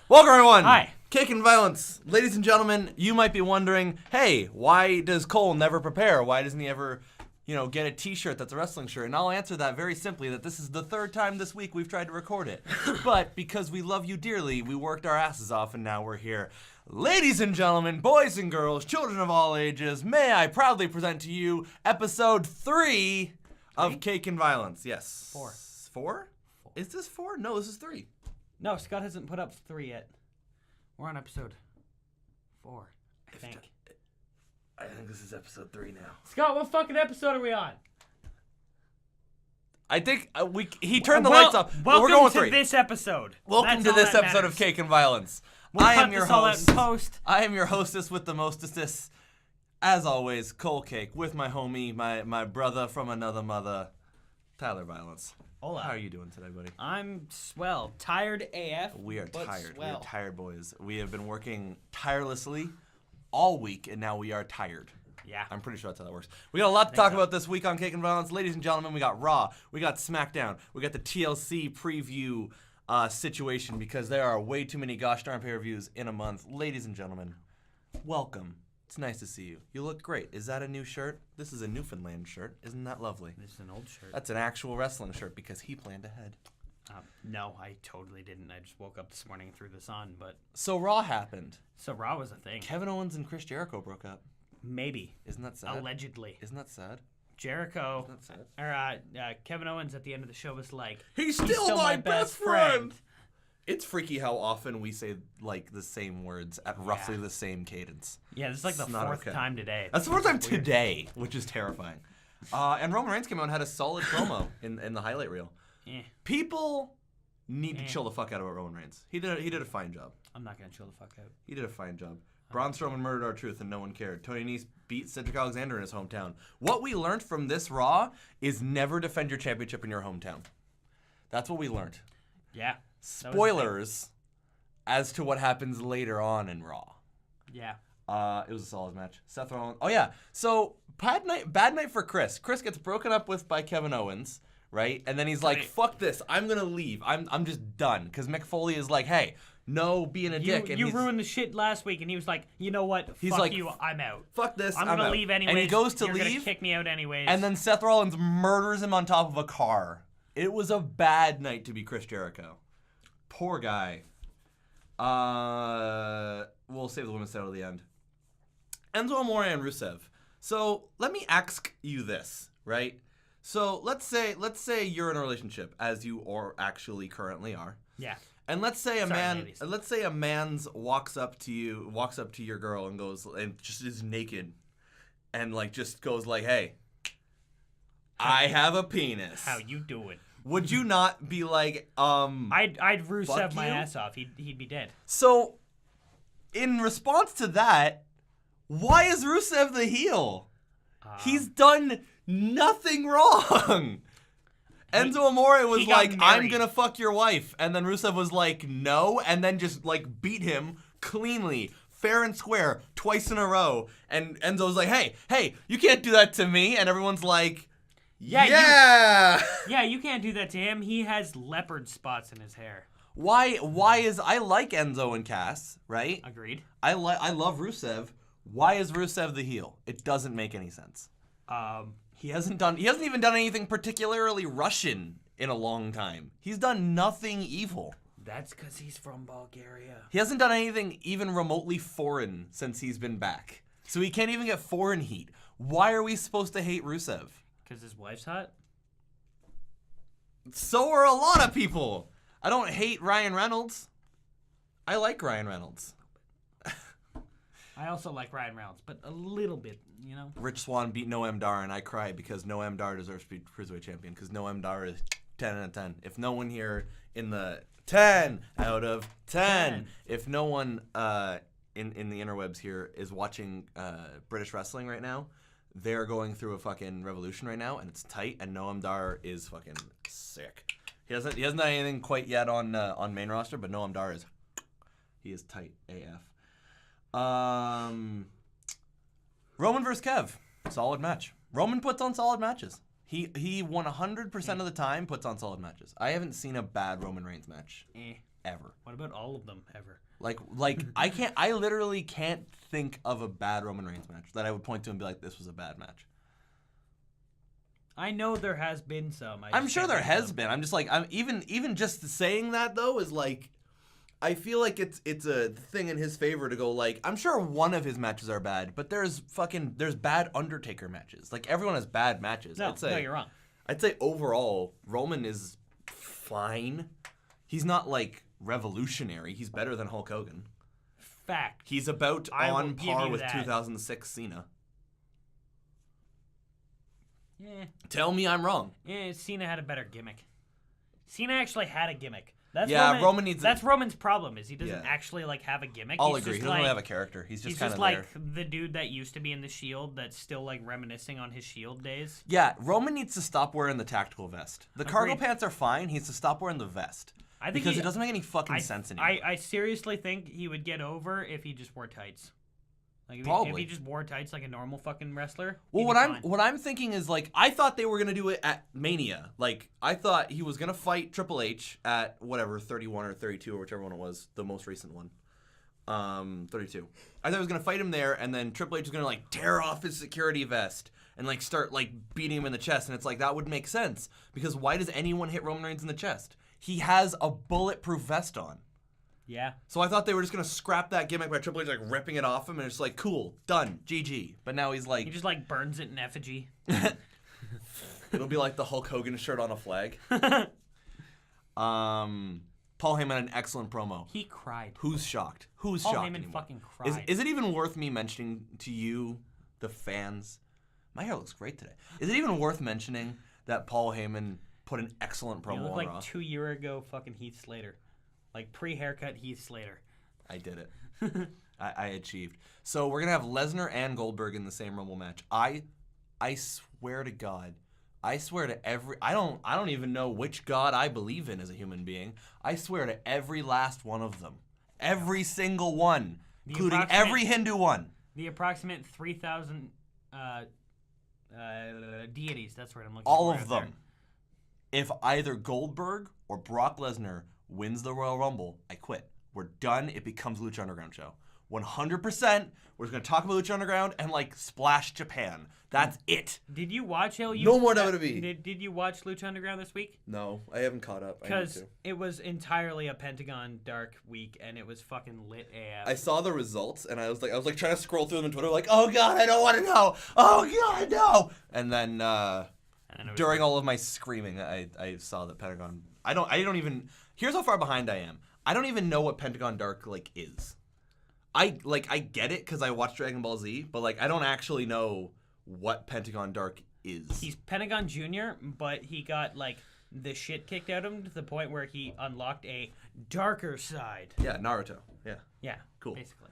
Welcome, everyone. Hi. Cake and Violence. Ladies and gentlemen, you might be wondering, hey, why does Cole never prepare? Why doesn't he ever, get a t-shirt that's a wrestling shirt? And I'll answer that very simply, that this is the third time this week we've tried to record it. But because we love you dearly, we worked our asses off and now we're here. Ladies and gentlemen, boys and girls, children of all ages, may I proudly present to you episode 3 of Cake and Violence. Yes. 4. 4? Is this 4? No, this is 3. No, Scott hasn't put up 3 yet. We're on episode 4, I think. I think this is episode 3 now. Scott, what fucking episode are we on? I think he turned the lights off. Welcome We're going to 3. this episode. Welcome That's to all this that episode matters. of Cake and Violence. We'll I cut am your this all out host. in post. I am your hostess with the mostestess. As always, Cole Cake with my homie, my brother from another mother, Tyler Violence. Hola. How are you doing today, buddy? I'm swell. Tired AF. We are but tired. Swell. We are tired, boys. We have been working tirelessly all week, and now we are tired. Yeah. I'm pretty sure that's how that works. We got a lot to talk about this week on Cake and Violence. Ladies and gentlemen, we got Raw, we got SmackDown, we got the TLC preview situation because there are way too many gosh darn pay-per-views in a month. Ladies and gentlemen, welcome. It's nice to see you. You look great. Is that a new shirt? This is a Newfoundland shirt. Isn't that lovely? This is an old shirt. That's an actual wrestling shirt because he planned ahead. No, I totally didn't. I just woke up this morning and threw this on, but... So Raw happened. So Raw was a thing. Kevin Owens and Chris Jericho broke up. Maybe. Isn't that sad? Allegedly. Isn't that sad? Jericho... Isn't that sad? Or Kevin Owens at the end of the show was like... He's still my best friend. It's freaky how often we say like the same words at roughly the same cadence. Yeah, this is like the It's not 4th okay. time today. That's the fourth time today, which is terrifying. And Roman Reigns came out and had a solid promo in the highlight reel. Eh, People need to chill the fuck out about Roman Reigns. He did a fine job. I'm not gonna chill the fuck out. He did a fine job. Braun Strowman murdered R-Truth and no one cared. Tony Nese beat Cedric Alexander in his hometown. What we learned from this Raw is never defend your championship in your hometown. That's what we learned. Yeah. Spoilers as to what happens later on in Raw. Yeah. It was a solid match. Seth Rollins. Oh yeah. So bad night for Chris. Chris gets broken up with by Kevin Owens, right? And then he's like, Right. "Fuck this. I'm gonna leave. I'm just done." Because Mick Foley is like, "Hey, no being a dick." And You he's, ruined the shit last week, and he was like, you know what? He's Fuck like, you. I'm out. "Fuck this. I'm gonna out." leave anyways. And he goes to You're gonna leave. kick me out anyways. And then Seth Rollins murders him on top of a car. It was a bad night to be Chris Jericho. Poor guy. We'll save the women's title at the end. Enzo Amore and Rusev. So let me ask you this, right? So let's say you're in a relationship, as you or actually currently are. yeah. And let's say ladies. a man's walks up to your girl and goes and just is naked, and like just goes like, "Hey, I have a penis." How you doing? Would you not be like, I'd Rusev Fuck my you? ass off. He'd be dead. So, in response to that, why is Rusev the heel? He's done nothing wrong. Enzo Amore was he got like, "I'm married. gonna fuck your wife," and then Rusev was like, "No," and then just like beat him cleanly, fair and square, twice in a row. And Enzo was like, "Hey, you can't do that to me," and everyone's like, Yeah, "Yeah." Yeah, you can't do that to him. He has leopard spots in his hair. Why is I like Enzo and Cass, right? Agreed. I love Rusev. Why is Rusev the heel? It doesn't make any sense. He hasn't even done anything particularly Russian in a long time. He's done nothing evil. That's because he's from Bulgaria. He hasn't done anything even remotely foreign since he's been back. So he can't even get foreign heat. Why are we supposed to hate Rusev? Because his wife's hot? So are a lot of people. I don't hate Ryan Reynolds. I like Ryan Reynolds. I also like Ryan Reynolds, but a little bit, you know? Rich Swann beat Noam Dar, and I cry because Noam Dar deserves to be Cruiserweight champion because Noam Dar is 10 out of 10. If no one here in the 10 out of 10, if no one in the interwebs here is watching British wrestling right now, they're going through a fucking revolution right now, and it's tight, and Noam Dar is fucking sick. He hasn't done anything quite yet on main roster, but Noam Dar is tight AF. Roman versus Kev. Solid match. Roman puts on solid matches. He 100% of the time puts on solid matches. I haven't seen a bad Roman Reigns match ever. What about all of them ever? Like I literally can't think of a bad Roman Reigns match that I would point to and be like, this was a bad match. I know there has been some. I'm sure there has been. I'm just like, I'm even just saying that though is like, I feel like it's a thing in his favor to go like, I'm sure one of his matches are bad, but there's bad Undertaker matches. Like everyone has bad matches. No, you're wrong. I'd say overall, Roman is fine. He's not like revolutionary. He's better than Hulk Hogan. Fact. He's about I will on give par you with that. 2006 Cena. Yeah. Tell me I'm wrong. Yeah, Cena had a better gimmick. Cena actually had a gimmick. That's Roman needs. That's Roman's problem is he doesn't Yeah. actually like have a gimmick. I'll He's agree. He just doesn't really like- have a character. He's just kind of like there. the dude that used to be in the Shield that's still like reminiscing on his Shield days. Yeah, Roman needs to stop wearing the tactical vest. The cargo Agreed. pants are fine. He needs to stop wearing the vest. I think Because it doesn't make any fucking sense anymore. I seriously think he would get over if he just wore tights. Like if Probably. he just wore tights like a normal fucking wrestler. Well, he'd what be I'm fine. what I'm thinking is like I thought they were gonna do it at Mania. Like I thought he was gonna fight Triple H at whatever 31 or 32 or whichever one it was, the most recent one. 32. I thought he was gonna fight him there, and then Triple H was gonna like tear off his security vest and like start like beating him in the chest, and it's like that would make sense because why does anyone hit Roman Reigns in the chest? He has a bulletproof vest on. Yeah. So I thought they were just gonna scrap that gimmick by Triple H like ripping it off him, and it's like cool, done, GG. But now he's like, He just like burns it in effigy. it'll be like the Hulk Hogan shirt on a flag. Paul Heyman had an excellent promo. He cried. Who's shocked? Who's Paul shocked Heyman anymore? fucking cried. Is it even worth me mentioning to you, the fans? My hair looks great today. Is it even worth mentioning that Paul Heyman put an excellent You promo look on like Raw? 2 year ago fucking Heath Slater. Like pre-haircut Heath Slater. I did it. I achieved. So we're gonna have Lesnar and Goldberg in the same Rumble match. I swear to God, I swear to every. I don't even know which God I believe in as a human being. I swear to every last one of them, every single one, including approximate- every Hindu one. The approximate 3,000 deities. That's what I'm looking All for. of them. If either Goldberg or Brock Lesnar wins the Royal Rumble, I quit. We're done. It becomes Lucha Underground show. 100%. We're just going to talk about Lucha Underground and like splash Japan. That's it. Did you watch how you? No more WWE. Did you watch Lucha Underground this week? No, I haven't caught up. Because it was entirely a Pentagon Dark week, and it was fucking lit AF. I saw the results and I was like trying to scroll through them on Twitter, like, oh God, I don't want to know. Oh God, no. And then And it was during all of my screaming, I saw that Pentagon. I don't even. Here's how far behind I am. I don't even know what Pentagon Dark like is. I get it because I watched Dragon Ball Z, but like I don't actually know what Pentagon Dark is. He's Pentagon Junior, but he got like the shit kicked out of him to the point where he unlocked a darker side. Yeah, Naruto. Yeah. Yeah, Cool. basically.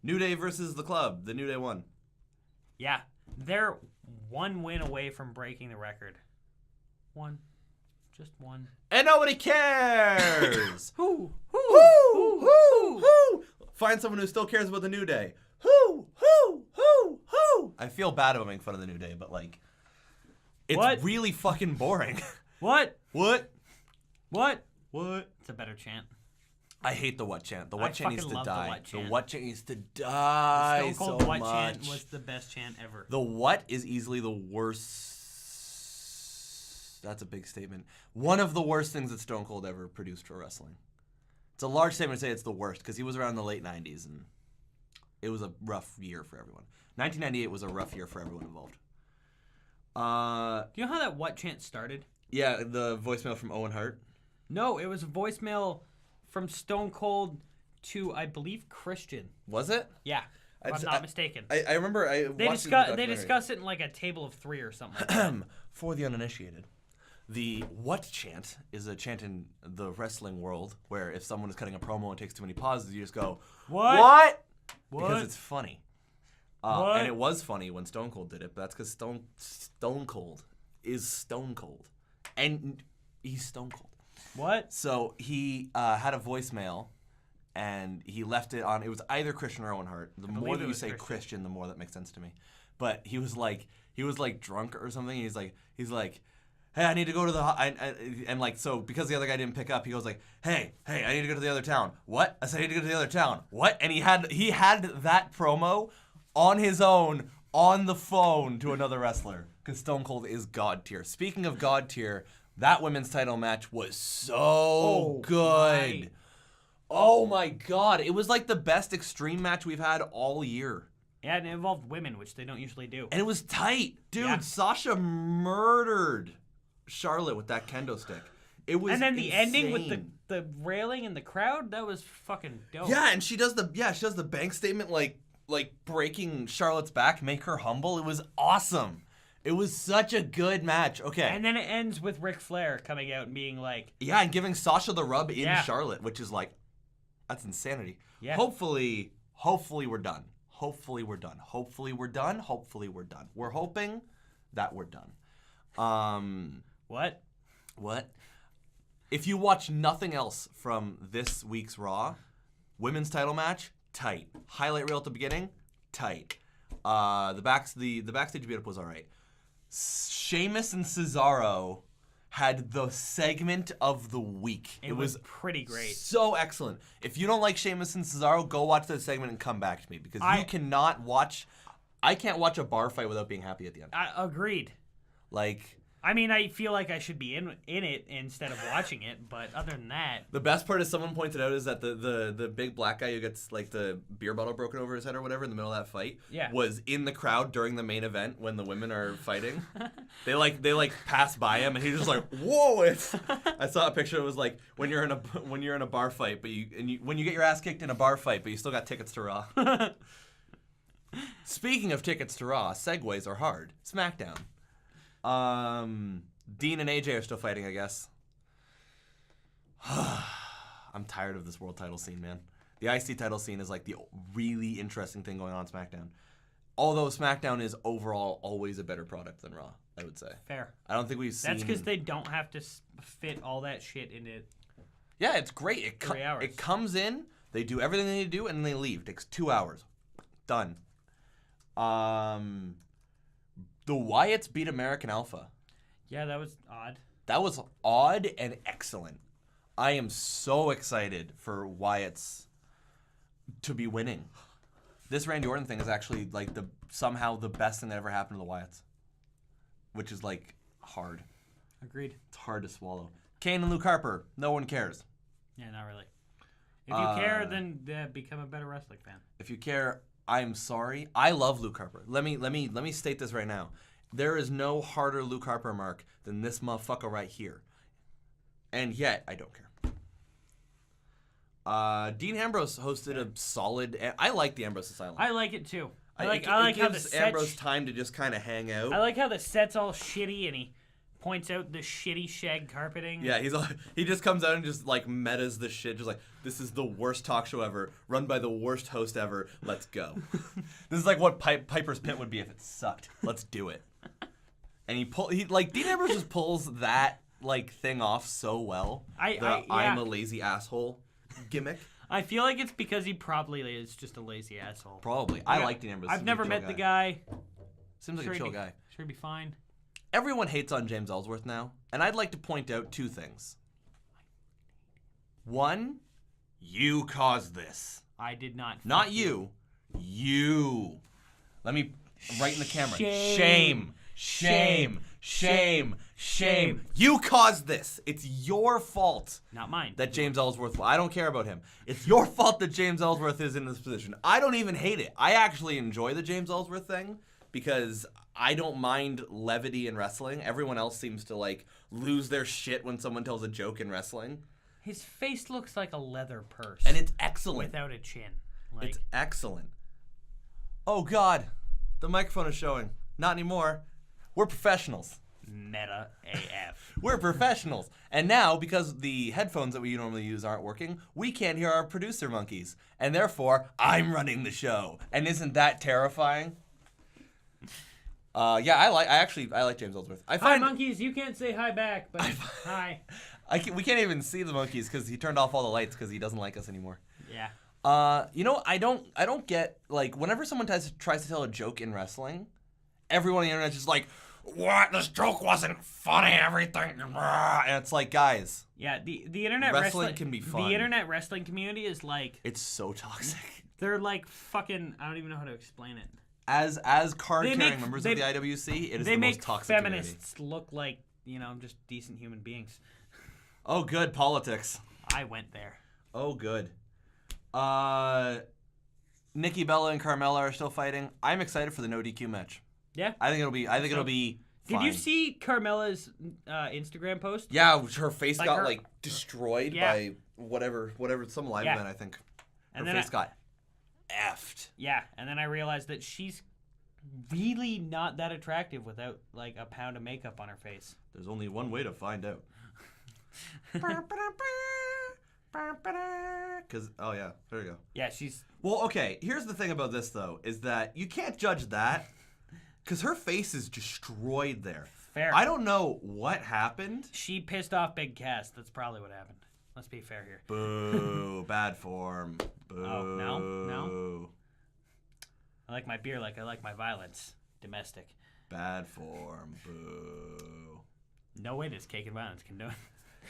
New Day versus the Club. The New Day won. Yeah, they're one win away from breaking the record. One. Just one. And nobody cares. Who? Who? Find someone who still cares about the New Day. Who? I feel bad about making fun of the New Day, but like, it's What? really fucking boring. What? What? What? What? It's a better chant. I hate the what chant. The what chant needs fucking to love the die. what chant. The what chant needs to die Stone so Cold What much. chant was the best chant ever. The what is easily the worst. That's a big statement. One of the worst things that Stone Cold ever produced for wrestling. It's a large statement to say it's the worst because he was around in the late 90s and it was a rough year for everyone. 1998 was a rough year for everyone involved. Do you know how that what chant started? Yeah, the voicemail from Owen Hart. No, it was a voicemail from Stone Cold to, I believe, Christian. Was it? Yeah, if I'm not mistaken. I remember I They watched discuss discuss it in like a table of three or something like that. For the uninitiated, the what chant is a chant in the wrestling world where if someone is cutting a promo and takes too many pauses, you just go, What? Because it's funny. What? And it was funny when Stone Cold did it, but that's because Stone Cold is Stone Cold. And he's Stone Cold. What? So he had a voicemail, and he left it on. It was either Christian or Owen Hart. The more believe that it you was say Christian, the more that makes sense to me. But he was like drunk or something. And he's like, hey, I need to go to the and like so because the other guy didn't pick up, he goes like, hey, I need to go to the other town. What? I said I need to go to the other town. What? And he had that promo on his own on the phone to another wrestler because Stone Cold is God tier. Speaking of God tier, that women's title match was so good. Oh my God, it was like the best Extreme match we've had all year. Yeah, and it involved women, which they don't usually do. And it was tight. Dude, Yeah. Sasha murdered Charlotte with that kendo stick. It was And then the ending with insane. the railing in the crowd, that was fucking dope. Yeah, and she does the bank statement like breaking Charlotte's back, make her humble. It was awesome. It was such a good match. Okay. And then it ends with Ric Flair coming out and being like, Yeah, and giving Sasha the rub in Yeah. Charlotte, which is like, that's insanity. Yeah. Hopefully we're done. Hopefully we're done. Hopefully we're done. Hopefully we're done. We're hoping that we're done. What? If you watch nothing else from this week's Raw, women's title match, tight. Highlight reel at the beginning, tight. The backstage build-up was all right. Sheamus and Cesaro had the segment of the week. it was pretty great. So excellent. If you don't like Sheamus and Cesaro, go watch that segment and come back to me because you cannot watch. I can't watch a bar fight without being happy at the end. Agreed. Like. I mean, I feel like I should be in it instead of watching it, but other than that, The best part is someone pointed out is that the big black guy who gets like the beer bottle broken over his head or whatever in the middle of that fight was in the crowd during the main event when the women are fighting. they like pass by him and he's just like, whoa! I saw a picture. It was like when you're in a bar fight, but when you get your ass kicked in a bar fight, but you still got tickets to Raw. Speaking of tickets to Raw, segues are hard. SmackDown. Dean and AJ are still fighting, I guess. I'm tired of this world title scene, man. The IC title scene is like the really interesting thing going on SmackDown. Although SmackDown is overall always a better product than Raw, I would say. fair. I don't think we've seen... That's because they don't have to fit all that shit into Yeah, it's great. 3 hours. It comes in, they do everything they need to do, and then they leave. It takes 2 hours. Done. The Wyatts beat American Alpha. Yeah, that was odd. That was odd and excellent. I am so excited for Wyatts to be winning. This Randy Orton thing is actually like somehow the best thing that ever happened to the Wyatts, which is like hard. Agreed. It's hard to swallow. Kane and Luke Harper, no one cares. Yeah, not really. If you care, then become a better wrestling fan. If you care, I'm sorry. I love Luke Harper. Let me state this right now. There is no harder Luke Harper mark than this motherfucker right here. And yet, I don't care. Dean Ambrose hosted a solid... I like the Ambrose Asylum. I like it too. I it like how the gives set. Ambrose time to just kind of hang out. I like how the set's all shitty and he points out the shitty shag carpeting. Yeah, he just comes out and just like metas the shit, just like, this is the worst talk show ever, run by the worst host ever. Let's go. This is like what Piper's Pit would be if it sucked. Let's do it. And Dean Ambrose just pulls that like thing off so well. I'm a lazy asshole gimmick. I feel like it's because he probably is just a lazy asshole. Probably. I like Dean Ambrose. I've never met the guy. Seems like a chill guy. Sure, be fine. Everyone hates on James Ellsworth now, and I'd like to point out 2 things. 1, you caused this. I did not. Not you. You. Let me right in the camera. Shame. Shame. You caused this. It's your fault. Not mine. That James Ellsworth. I don't care about him. It's your fault that James Ellsworth is in this position. I don't even hate it. I actually enjoy the James Ellsworth thing because I don't mind levity in wrestling. Everyone else seems to like lose their shit when someone tells a joke in wrestling. His face looks like a leather purse. And it's excellent. Without a chin. It's excellent. Oh God, the microphone is showing. Not anymore. We're professionals. Meta AF. We're professionals. And now, because the headphones that we normally use aren't working, we can't hear our producer monkeys. And therefore, I'm running the show. And isn't that terrifying? Yeah, I like James Ellsworth. Hi, monkeys. You can't say hi back, but hi. We can't even see the monkeys because he turned off all the lights because he doesn't like us anymore. Yeah. I don't get, like, whenever someone tries to tell a joke in wrestling, everyone on the internet is just like, what? This joke wasn't funny. Everything. And it's like, guys, Yeah, the internet wrestling can be fun. The internet wrestling community is like it's so toxic. they're like fucking. I don't even know how to explain it. As card-carrying members of the IWC, it is the most toxic They make feminists community. look like, just decent human beings. Oh, good politics. I went there. Oh, good. Nikki Bella and Carmella are still fighting. I'm excited for the no DQ match. Yeah. I think it'll be. Did fine. you see Carmella's Instagram post? Yeah, her face Like got her- like destroyed Yeah. by whatever some live Yeah. event. I think her And then face got effed. Yeah, and then I realized that she's really not that attractive without like a pound of makeup on her face. There's only one way to find out. Because there we go. Yeah, she's Well, okay. Here's the thing about this though, is that you can't judge that because her face is destroyed there. fair. I don't know what happened. She pissed off Big Cass. That's probably what happened. Let's be fair here. Boo! Bad form. Boo! Oh, no? I like my beer like I like my violence. Domestic. Bad form. Boo! No way does Cake and Violence condone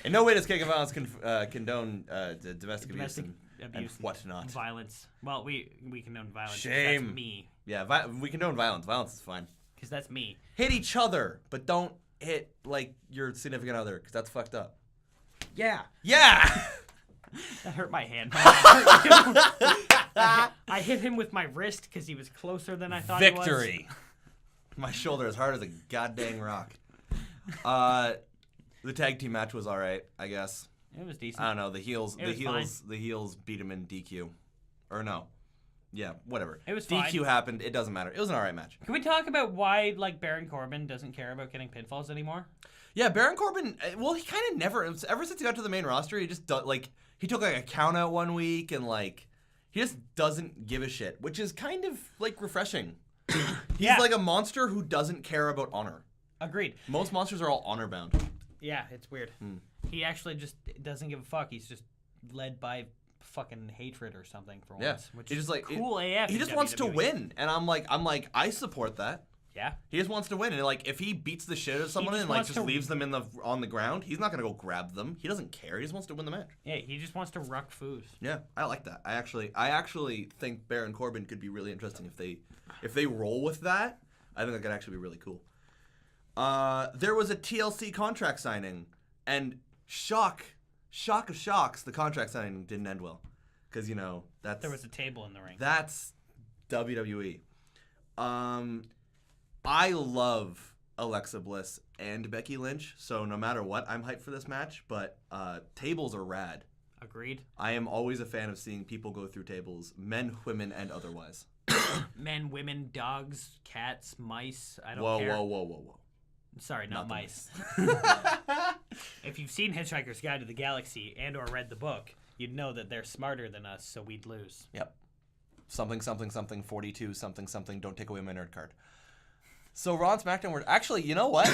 In no way does Cake and Violence condone domestic abuse domestic and abuse whatnot. violence. Well, we condone violence. 'cause Shame. That's me. Yeah, we condone violence. Violence is fine. Because that's me. Hit each other, but don't hit like your significant other, because that's fucked up. Yeah. Yeah. That hurt my hand. I hit him with my wrist because he was closer than I thought he was. Victory. My shoulder is hard as a goddamn rock. The tag team match was all right, I guess. It was decent. I don't know. The heels was the heels beat him in DQ, or no? Yeah, whatever. It was DQ fine. happened. It doesn't matter. It was an all right match. Can we talk about why Baron Corbin doesn't care about getting pinfalls anymore? Yeah, Baron Corbin. Well, he kind of never. Ever since he got to the main roster, he just he took like a count out one week and like he just doesn't give a shit, which is kind of like refreshing. He's Yeah. like a monster who doesn't care about honor. Agreed. Most monsters are all honor bound. Yeah, it's weird. He actually just doesn't give a fuck. He's just led by fucking hatred or something for Yeah, once. Which he just is like cool AF. He in just wants to WWE. win, and I'm like I support that. Yeah. He just wants to win, and like if he beats the shit out of someone just and like wants just to- leaves them on the ground, he's not gonna go grab them. He doesn't care. He just wants to win the match. Yeah, he just wants to ruck foos. Yeah, I like that. I actually think Baron Corbin could be really interesting if they roll with that. I think that could actually be really cool. There was a TLC contract signing, and shock of shocks, the contract signing didn't end well, because There was a table in the ring. that's WWE. I love Alexa Bliss and Becky Lynch, so no matter what, I'm hyped for this match. But tables are rad. Agreed. I am always a fan of seeing people go through tables, men, women, and otherwise. Men, women, dogs, cats, mice. I don't Whoa, care. whoa. Sorry, not Not the mice. If you've seen Hitchhiker's Guide to the Galaxy and or read the book, you'd know that they're smarter than us, so we'd lose. Yep. Something, 42, something, don't take away my nerd card. So Raw and SmackDown were... Actually, you know what?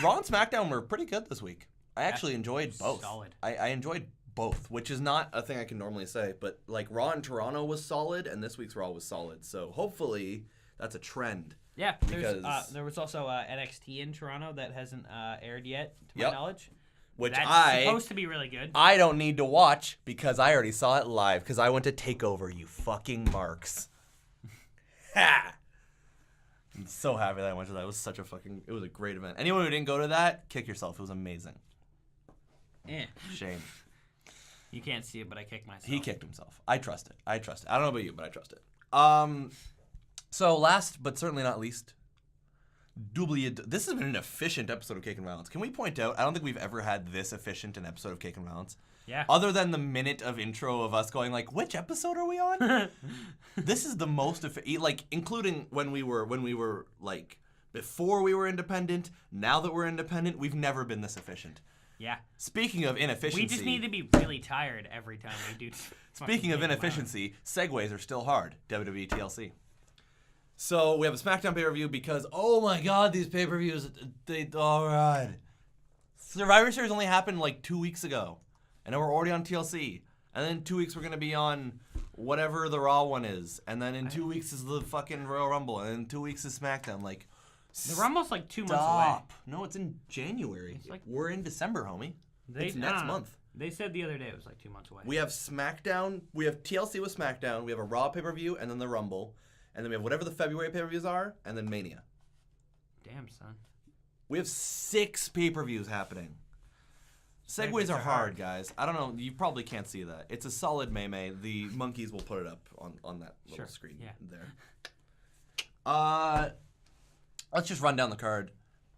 Raw and SmackDown were pretty good this week. I actually enjoyed both. Solid. I enjoyed both, which is not a thing I can normally say, but like Raw in Toronto was solid, and this week's Raw was solid. So hopefully that's a trend. Yeah, Because- there was also NXT in Toronto that hasn't aired yet, to my Yep. knowledge. Which That's supposed to be really good. I don't need to watch because I already saw it live because I went to TakeOver, you fucking marks. Ha! I'm so happy that I went to that. It was it was a great event. Anyone who didn't go to that, kick yourself. It was amazing. Eh. Shame. You can't see it, but I kicked myself. He kicked himself. I trust it. I don't know about you, but I trust it. So last but certainly not least, this has been an efficient episode of Cake and Violence. Can we point out, I don't think we've ever had this efficient an episode of Cake and Violence. Yeah. Other than the minute of intro of us going like, which episode are we on? This is the most like including when we were like before we were independent, now that we're independent, we've never been this efficient. Yeah. Speaking of inefficiency. We just need to be really tired every time we do. Speaking of inefficiency, segues are still hard. WWE TLC. So we have a SmackDown pay-per-view because, oh my God, these pay-per-views, all right. Survivor Series only happened like 2 weeks ago. And now we're already on TLC. And then in 2 weeks we're going to be on whatever the Raw one is. And then in 2 weeks is the fucking Royal Rumble. And then in 2 weeks is SmackDown. Like, The Rumble's like 2 months away. Stop. No, it's in January. like- We're in December, homie. It's I next don't know. month. They said the other day it was like 2 months away. We have SmackDown. We have TLC with SmackDown. We have a Raw pay-per-view, and then the Rumble. And then we have whatever the February pay-per-views are, and then Mania. Damn, son. We have 6 pay-per-views happening. Segues Segues are are hard, hard. guys. I don't know. You probably can't see that. It's a solid meme. The monkeys will put it up on that little Sure, screen yeah. there. Let's just run down the card.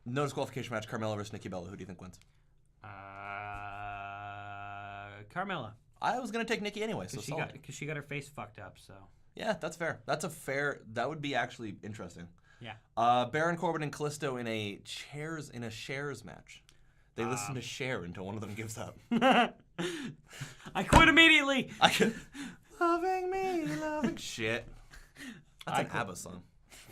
No disqualification match. Carmella versus Nikki Bella. Who do you think wins? Carmella. I was gonna take Nikki anyway, so solid. Because she got her face fucked up, so. Yeah, that's fair. That's a fair. That would be actually interesting. Yeah. Baron Corbin and Kalisto in a shares match. They listen to Cher until one of them gives up. I quit immediately. I could. Loving me, loving shit. That's I an quit. ABBA song.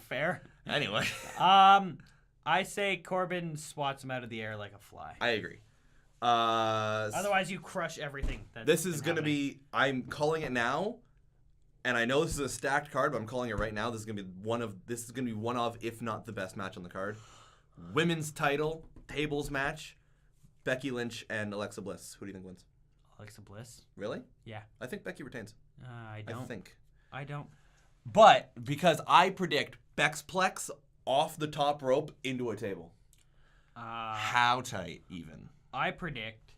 Fair. Anyway, I say Corbin swats him out of the air like a fly. I agree. Otherwise, you crush everything. This is gonna be. I'm calling it now, and I know this is a stacked card, but I'm calling it right now. This is gonna be one of, if not the best match on the card. Women's title tables match. Becky Lynch and Alexa Bliss. Who do you think wins? Alexa Bliss. Really? Yeah. I think Becky retains. I don't. I don't. But because I predict Bex Plex off the top rope into a table. How tight, even? I predict.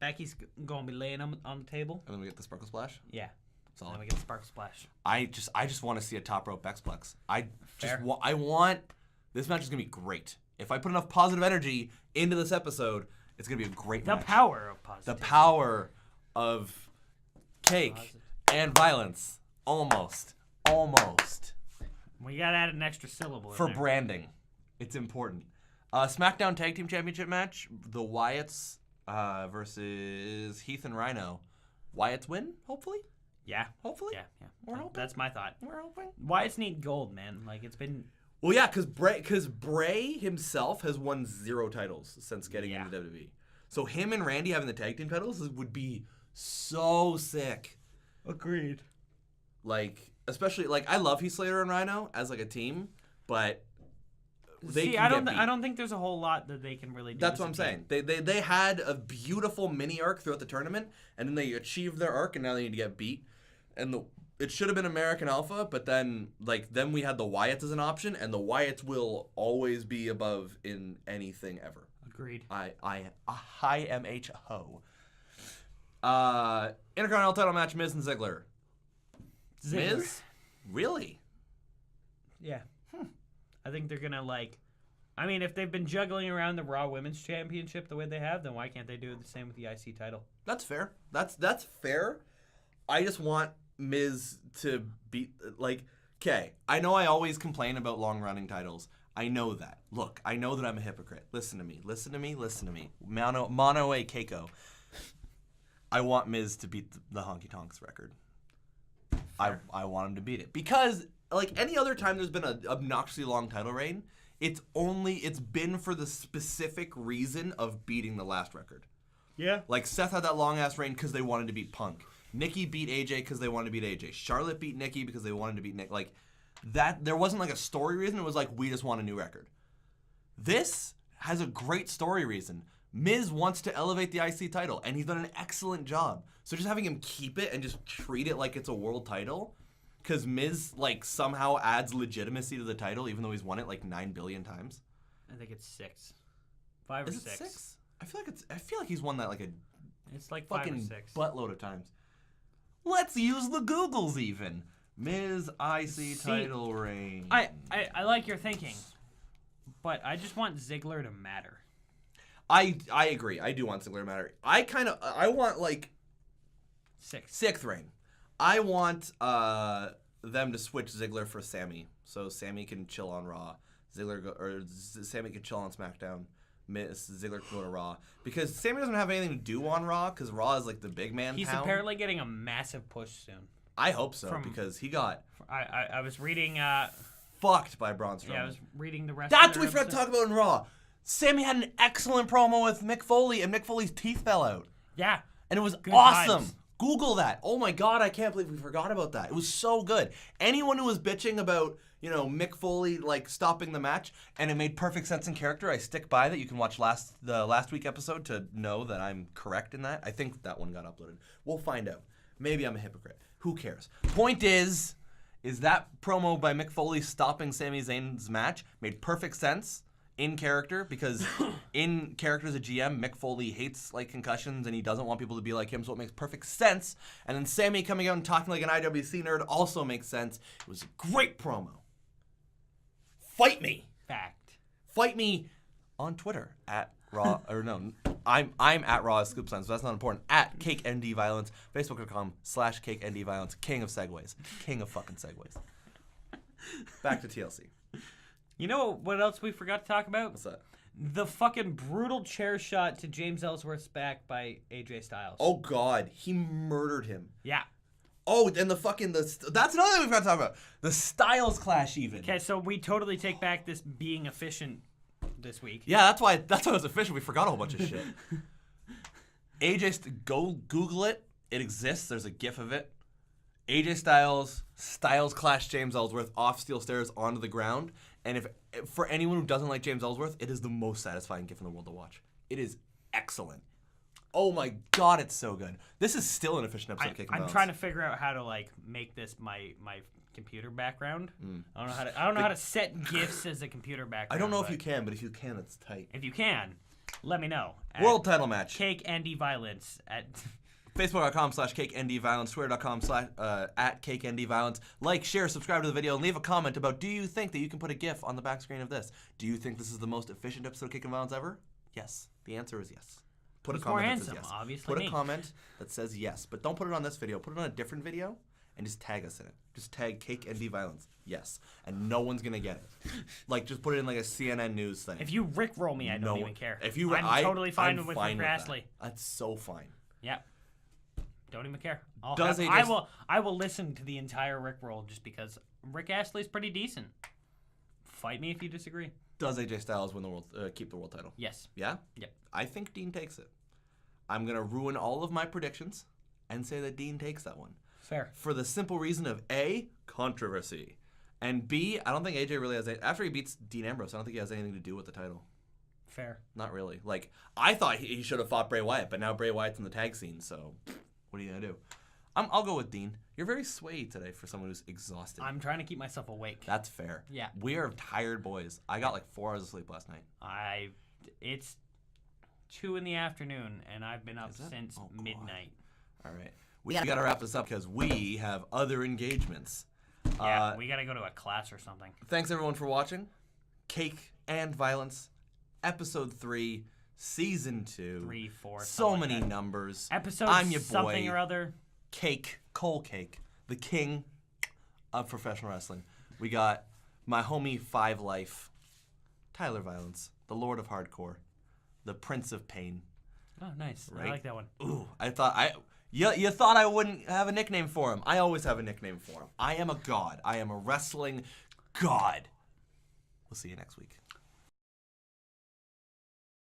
Becky's gonna be laying on the table. And then we get the Sparkle Splash. Yeah. Solid. Then we get the Sparkle Splash. I just want to see a top rope Bex Plex. Fair. I want. This match is gonna be great. If I put enough positive energy into this episode, it's gonna be a great The match. power of positivity. The power of cake and violence. Almost. We gotta add an extra syllable For in there. branding. It's important. SmackDown Tag Team Championship match. The Wyatts versus Heath and Rhino. Wyatts win, hopefully? Yeah. Hopefully? Yeah. We're hoping. That's my thought. We're hoping. Wyatts need gold, man. Like, it's been... Well, yeah, because Bray himself has won 0 titles since getting Yeah. into WWE. So him and Randy having the tag team titles would be so sick. Agreed. Like, especially, like, I love Heath Slater and Rhino as, like, a team, but they can I get beat. don't think there's a whole lot that they can really do. That's as what a I'm team. saying. They had a beautiful mini arc throughout the tournament, and then they achieved their arc, and now they need to get beat. And it should have been American Alpha, but then we had the Wyatts as an option, and the Wyatts will always be above in anything ever. Agreed. I am H ho. Intercontinental title match: Miz and Ziggler. Ziggler. Miz, really? Yeah. I think they're gonna I mean, if they've been juggling around the Raw Women's Championship the way they have, then why can't they do the same with the IC title? That's fair. That's fair. I just want Miz to beat, okay, I know I always complain about long-running titles. I know that. Look, I know that I'm a hypocrite. Listen to me. Mono a Keiko. I want Miz to beat the Honky Tonks record. I want him to beat it. Because, any other time there's been an obnoxiously long title reign, it's been for the specific reason of beating the last record. Yeah. Like, Seth had that long-ass reign because they wanted to beat Punk. Nikki beat AJ because they wanted to beat AJ. Charlotte beat Nikki because they wanted to beat Nick. There wasn't, a story reason. It was we just want a new record. This has a great story reason. Miz wants to elevate the IC title, and he's done an excellent job. So just having him keep it and just treat it like it's a world title, because Miz, somehow adds legitimacy to the title, even though he's won it, 9 billion times. I think it's 6. 5 or Is it 6. 6? I feel like he's won that, It's 5 or fucking 6. buttload of times. Let's use the Googles even. Miz IC title reign. I like your thinking, but I just want Ziggler to matter. I agree. I do want Ziggler to matter. I want 6. 6th reign. I want them to switch Ziggler for Sammy, so Sammy can chill on Raw. Sammy can chill on SmackDown. Ziggler can go to Raw, because Sammy doesn't have anything to do on Raw, because Raw is the big man. He's town. apparently getting a massive push soon. I hope so, because he got I was reading. fucked by Braun Strowman. Yeah, I was reading the rest. That's of what we forgot to talk about in Raw. Sammy had an excellent promo with Mick Foley, and Mick Foley's teeth fell out. Yeah, And it was Good awesome. times. Google that. Oh my God, I can't believe we forgot about that. It was so good. Anyone who was bitching about, Mick Foley like stopping the match, and it made perfect sense in character, I stick by that. You can watch the last week episode to know that I'm correct in that. I think that one got uploaded. We'll find out. Maybe I'm a hypocrite. Who cares? Point is that promo by Mick Foley stopping Sami Zayn's match made perfect sense in character, because in character as a GM, Mick Foley hates like concussions and he doesn't want people to be like him, so it makes perfect sense. And then Sami coming out and talking like an IWC nerd also makes sense. It was a great promo. Fight me. Fact. Fight me on Twitter at Raw, or no, I'm at Raw Scoop Signs, so that's not important. At CakeNDViolence, Facebook.com/CakeNDViolence, king of segues. King of fucking segues. Back to TLC. You know what else we forgot to talk about? What's that? The fucking brutal chair shot to James Ellsworth's back by AJ Styles. Oh God, he murdered him. Yeah. Oh, and that's another thing we forgot to talk about. The Styles clash even. Okay, so we totally take back this being efficient this week. Yeah, that's why it was efficient. We forgot a whole bunch of shit. Go Google it. It exists. There's a GIF of it. AJ Styles clash James Ellsworth off steel stairs onto the ground. And if for anyone who doesn't like James Ellsworth, it is the most satisfying GIF in the world to watch. It is excellent. Oh my God, it's so good. This is still an efficient episode of Kick and I'm Balance. trying to figure out how to like make this my computer background. I don't know how to set GIFs as a computer background. I don't know if you can, but if you can, it's tight. If you can, let me know. World title match. Cake Andy Violence at Facebook.com/CakeNDViolence, Twitter.com/@CakeNDViolence. Like, share, subscribe to the video, and leave a comment about, do you think that you can put a GIF on the back screen of this? Do you think this is the most efficient episode of Kick and Violence ever? Yes. The answer is yes. Put a Who's more comment that says handsome? yes. Obviously Put me. a comment that says yes, but don't put it on this video. Put it on a different video and just tag us in it. Just tag CakeNDViolence. Yes. And no one's going to get it. Like, just put it in like a CNN News thing. If you Rickroll me, I don't even care. If you, I'm totally fine I'm with fine Rick with Astley. that. That's so fine. Yeah. Don't even care. I will listen to the entire Rickroll just because Rick Astley's pretty decent. Fight me if you disagree. Does AJ Styles win the world, keep the world title? Yes. Yeah? Yep. I think Dean takes it. I'm going to ruin all of my predictions and say that Dean takes that one. Fair. For the simple reason of A, controversy. And B, I don't think AJ really has after he beats Dean Ambrose, I don't think he has anything to do with the title. Fair. Not really. Like, I thought he should have fought Bray Wyatt, but now Bray Wyatt's in the tag scene, so what are you going to do? I'll go with Dean. You're very swayed today for someone who's exhausted. I'm trying to keep myself awake. That's fair. Yeah. We are tired boys. I got like 4 hours of sleep last night. It's 2 p.m, and I've been up since God. midnight. All right. We got to wrap this up because we have other engagements. Yeah, we got to go to a class or something. Thanks, everyone, for watching. Cake and Violence, Episode 3, Season 2. 3, 4. So many numbers. Episode I'm your boy, something or other. Cake, Cole Cake, the king of professional wrestling. We got my homie 5 Life, Tyler Violence, the Lord of Hardcore, the Prince of Pain. Oh, nice. Right? I like that one. Ooh, you thought I wouldn't have a nickname for him. I always have a nickname for him. I am a god. I am a wrestling god. We'll see you next week.